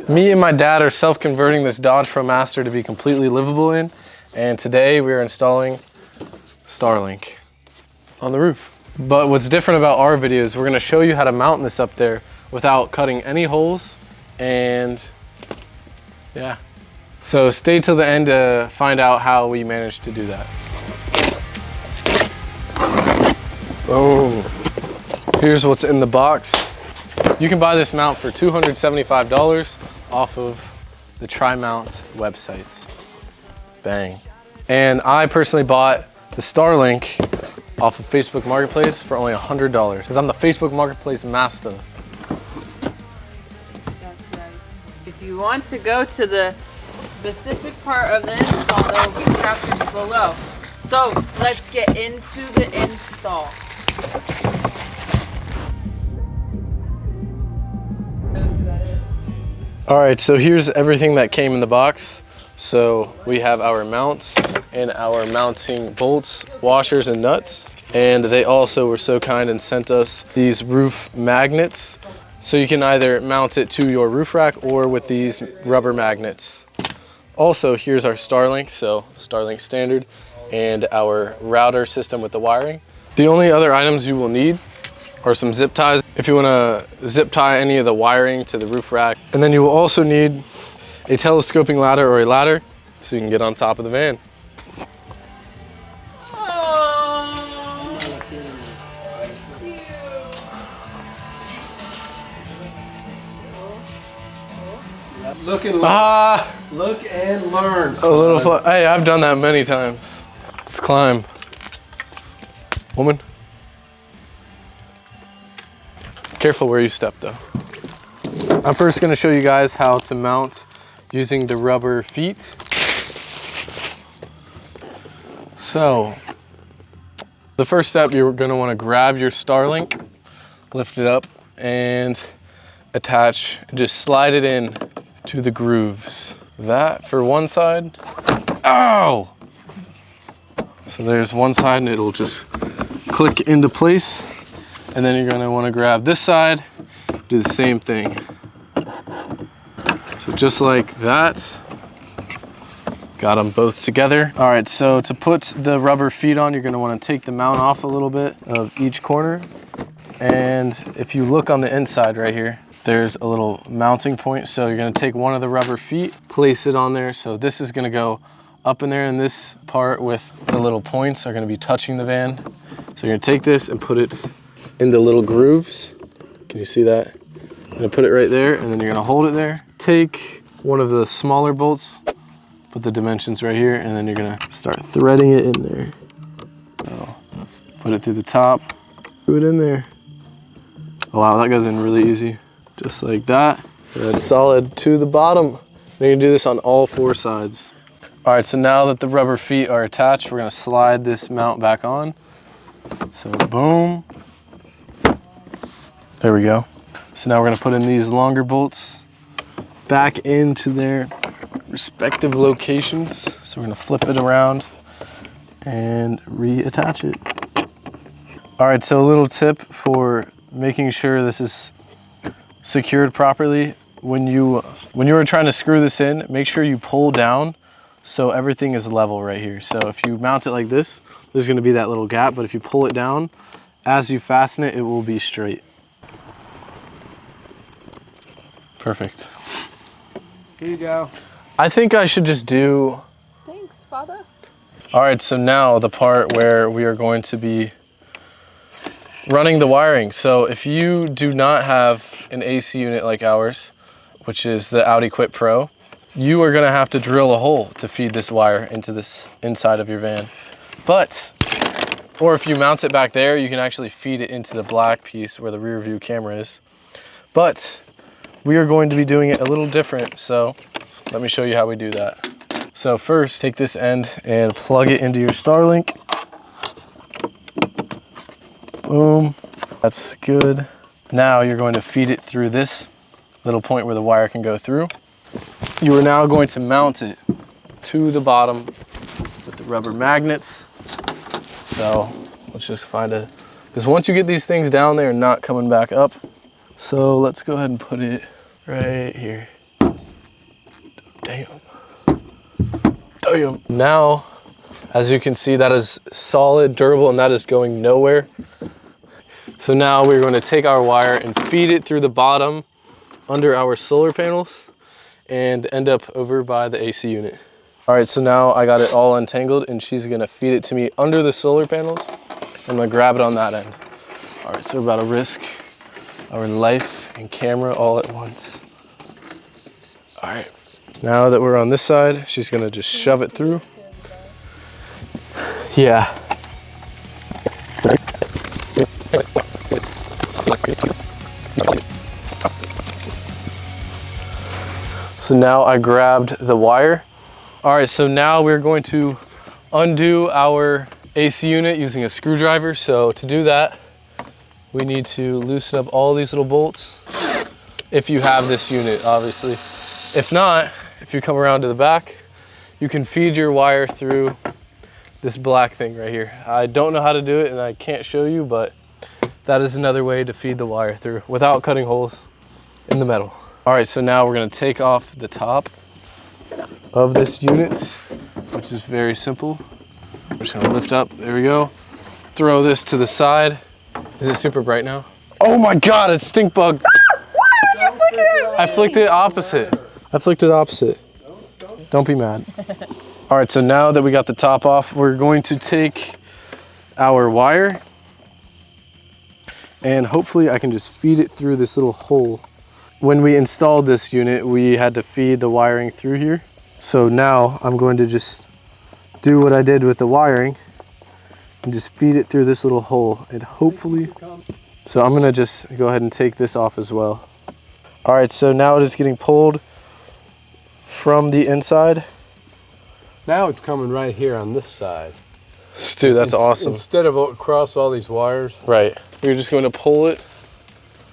Me and my dad are self-converting this Dodge Promaster to be completely livable in, and today we are installing Starlink on the roof. But what's different about our videos, we're gonna show you how to mount this up there without cutting any holes, and yeah. So stay till the end to find out how we managed to do that. Boom. Here's what's in the box. You can buy this mount for $275 off of the Tri-Mount website. Bang. And I personally bought the Starlink off of Facebook Marketplace for only $100 because I'm the Facebook Marketplace master. That's right. If you want to go to the specific part of the install, there will be chapters below. So let's get into the install. All right, so here's everything that came in the box. So we have our mounts and our mounting bolts, washers, and nuts. And they also were so kind and sent us these roof magnets. So you can either mount it to your roof rack or with these rubber magnets. Also, here's our Starlink, so Starlink standard, and our router system with the wiring. The only other items you will need are some zip ties if you want to zip tie any of the wiring to the roof rack. And then you will also need a telescoping ladder or a ladder so you can get on top of the van. Look and learn. Look and learn. A little fun. Hey, I've done that many times. Let's climb. Woman. Careful where you step though. I'm first going to show you guys how to mount using the rubber feet. So the first step, you're going to want to grab your Starlink, lift it up, and attach, just slide it in to the grooves. That for one side. Ow! So there's one side and it'll just click into place. And then you're going to want to grab this side, do the same thing. So just like that, got them both together. All right, so to put the rubber feet on, you're going to want to take the mount off a little bit of each corner. And if you look on the inside right here, there's a little mounting point. So you're going to take one of the rubber feet, place it on there. So this is going to go up in there, and this part with the little points are going to be touching the van. So you're going to take this and put it in the little grooves. Can you see that? I'm gonna put it right there, and then you're gonna hold it there. Take one of the smaller bolts, put the dimensions right here, and then you're gonna start threading it in there. So put it through the top, screw it in there. Oh, wow, that goes in really easy. Just like that. And then solid to the bottom. And you can do this on all four sides. All right, so now that the rubber feet are attached, we're gonna slide this mount back on. So boom. There we go. So now we're gonna put in these longer bolts back into their respective locations. So we're gonna flip it around and reattach it. All right, so a little tip for making sure this is secured properly. When you are trying to screw this in, make sure you pull down so everything is level right here. So if you mount it like this, there's gonna be that little gap, but if you pull it down, as you fasten it, it will be straight. Perfect. Here you go. I think I should just do... Thanks, Father. All right, so now the part where we are going to be running the wiring. So if you do not have an AC unit like ours, which is the Audi Quit Pro, you are gonna have to drill a hole to feed this wire into this inside of your van. But, or if you mount it back there, you can actually feed it into the black piece where the rear view camera is. But we are going to be doing it a little different, so let me show you how we do that. So first, take this end and plug it into your Starlink. Boom, that's good. Now you're going to feed it through this little point where the wire can go through. You are now going to mount it to the bottom with the rubber magnets. So let's just find a, because once you get these things down, they're not coming back up. So let's go ahead and put it right here. Damn. Damn. Now, as you can see, that is solid, durable, and that is going nowhere. So now we're going to take our wire and feed it through the bottom under our solar panels and end up over by the AC unit. All right, so now I got it all untangled and she's gonna feed it to me under the solar panels. I'm gonna grab it on that end. All right, so we're about to risk our life and camera all at once. All right, now that we're on this side, she's gonna just shove it through. Yeah. So now I grabbed the wire. All right, so now we're going to undo our AC unit using a screwdriver. So to do that, we need to loosen up all these little bolts. If you have this unit, obviously. If not, if you come around to the back, you can feed your wire through this black thing right here. I don't know how to do it and I can't show you, but that is another way to feed the wire through without cutting holes in the metal. All right, so now we're gonna take off the top of this unit, which is very simple. I'm just gonna lift up, there we go. Throw this to the side. Is it super bright now? Oh my God, it's stink bug. Why would you flick it at me? I flicked it opposite. I flicked it opposite. Don't be mad. All right, so now that we got the top off, we're going to take our wire and hopefully I can just feed it through this little hole. When we installed this unit, we had to feed the wiring through here. So now I'm going to just do what I did with the wiring and just feed it through this little hole and hopefully, so I'm gonna just go ahead and take this off as well. All right, so now it is getting pulled from the inside. Now it's coming right here on this side. Dude, that's awesome. Instead of across all these wires. Right. We're just going to pull it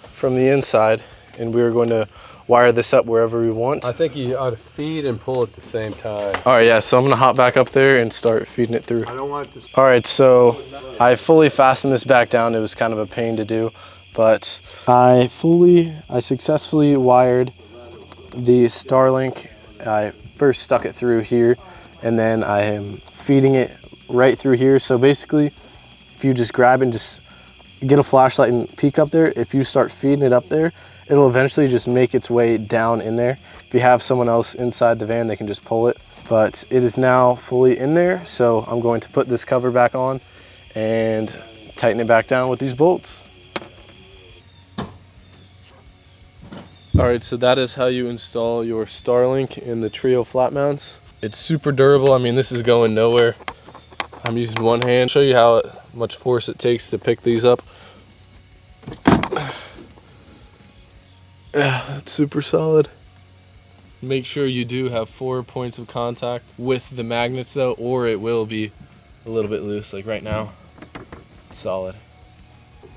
from the inside and we're going to wire this up wherever we want. I think you ought to feed and pull at the same time. All right, yeah, so I'm gonna hop back up there and start feeding it through. I don't want this. All right, so I fully fastened this back down. It was kind of a pain to do, but I successfully wired the Starlink. I first stuck it through here and then I am feeding it right through here. So basically, if you just grab and just get a flashlight and peek up there, if you start feeding it up there, it'll eventually just make its way down in there. If you have someone else inside the van, they can just pull it. But it is now fully in there, so I'm going to put this cover back on and tighten it back down with these bolts. All right, so that is how you install your Starlink in the Trio flat mounts. It's super durable. I mean, this is going nowhere. I'm using one hand. Show you how much force it takes to pick these up. Yeah, it's super solid. Make sure you do have 4 points of contact with the magnets though, or it will be a little bit loose, like right now. It's solid.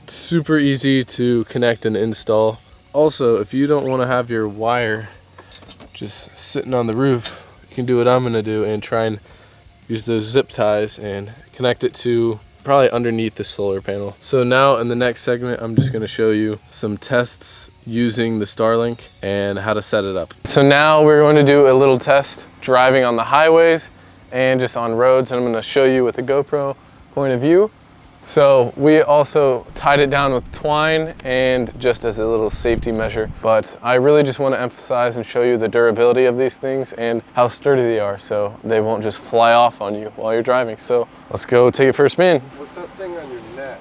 It's super easy to connect and install. Also, if you don't want to have your wire just sitting on the roof, you can do what I'm gonna do and try and use those zip ties and connect it to probably underneath the solar panel. So now in the next segment, I'm just gonna show you some tests using the Starlink and how to set it up. So now we're going to do a little test driving on the highways and just on roads, and I'm gonna show you with the GoPro point of view. So we also tied it down with twine and just as a little safety measure, but I really just want to emphasize and show you the durability of these things and how sturdy they are so they won't just fly off on you while you're driving. So let's go take it for a spin. What's that thing on your neck?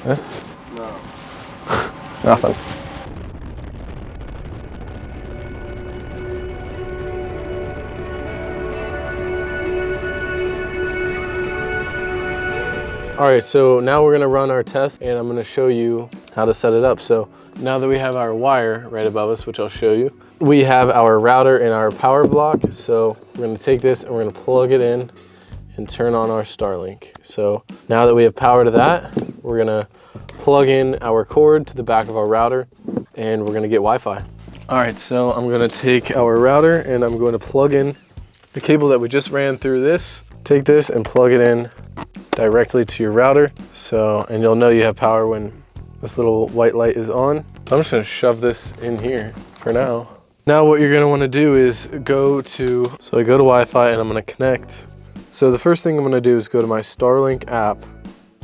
This? No. Nothing. All right, so now we're gonna run our test and I'm gonna show you how to set it up. So now that we have our wire right above us, which I'll show you, we have our router and our power block. So we're gonna take this and we're gonna plug it in and turn on our Starlink. So now that we have power to that, we're gonna plug in our cord to the back of our router and we're gonna get Wi-Fi. All right, so I'm gonna take our router and I'm going to plug in the cable that we just ran through this. Take this and plug it in directly to your router. So, and you'll know you have power when this little white light is on. I'm just gonna shove this in here for now. Now what you're gonna wanna do is go to Wi-Fi and I'm gonna connect. So the first thing I'm gonna do is go to my Starlink app.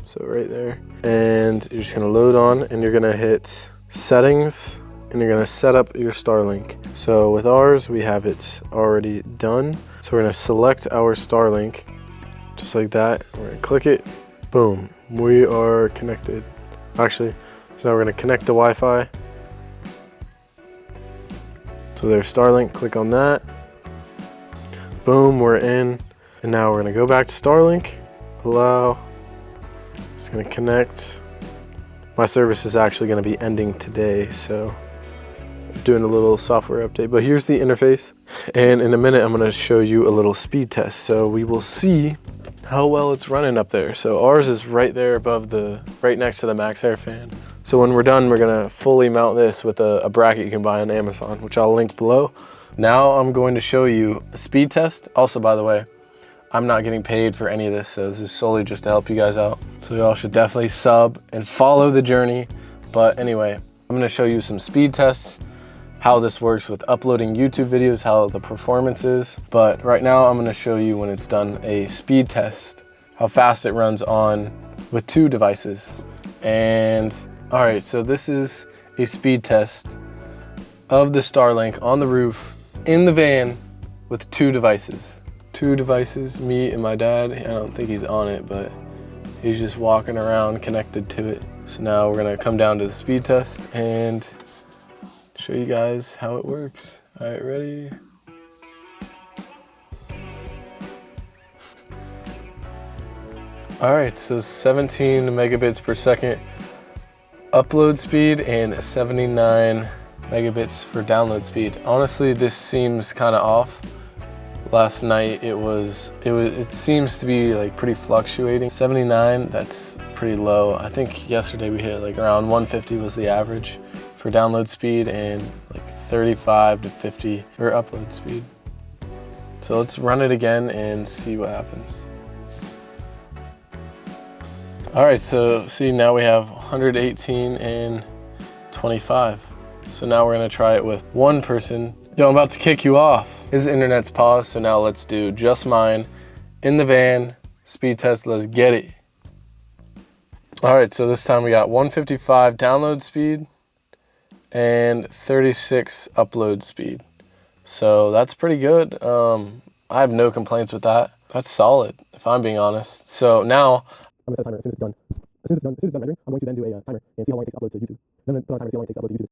So right there. And you're just gonna load on and you're gonna hit settings and you're gonna set up your Starlink. So with ours, we have it already done. So we're gonna select our Starlink, just like that. We're gonna click it, boom, we are connected. Actually, so now we're gonna connect to Wi-Fi. So there's Starlink, click on that. Boom, we're in. And now we're gonna go back to Starlink, allow, it's gonna connect. My service is actually gonna be ending today, so doing a little software update, but here's the interface. And in a minute, I'm gonna show you a little speed test. So we will see how well it's running up there. So ours is right there above right next to the Max Air fan. So when we're done, we're gonna fully mount this with a bracket you can buy on Amazon, which I'll link below. Now I'm going to show you a speed test. Also, by the way, I'm not getting paid for any of this, so this is solely just to help you guys out. So y'all should definitely sub and follow the journey. But anyway, I'm gonna show you some speed tests, how this works with uploading YouTube videos, how the performance is. But right now I'm gonna show you when it's done a speed test, how fast it runs on with 2 devices. And all right, so this is a speed test of the Starlink on the roof in the van with 2 devices. 2 devices, me and my dad. I don't think he's on it, but he's just walking around connected to it. So now we're gonna come down to the speed test and show you guys how it works. All right, ready? All right, so 17 megabits per second upload speed and 79 megabits for download speed. Honestly, this seems kind of off. Last night it seems to be like pretty fluctuating. 79, that's pretty low. I think yesterday we hit like around 150 was the average for download speed and like 35 to 50 for upload speed. So let's run it again and see what happens. All right, so see, now we have 118 and 25. So now we're gonna try it with 1 person. Yo, I'm about to kick you off. His internet's paused, so now let's do just mine in the van, speed test, let's get it. All right, so this time we got 155 download speed and 36 upload speed. So that's pretty good. I have no complaints with that. That's solid, if I'm being honest. So now, I'm gonna set a timer as soon as it's done. As soon as it's done rendering, I'm going to then do a timer and see how long it takes to upload to YouTube. Then put on a timer, see how long it takes to upload to YouTube.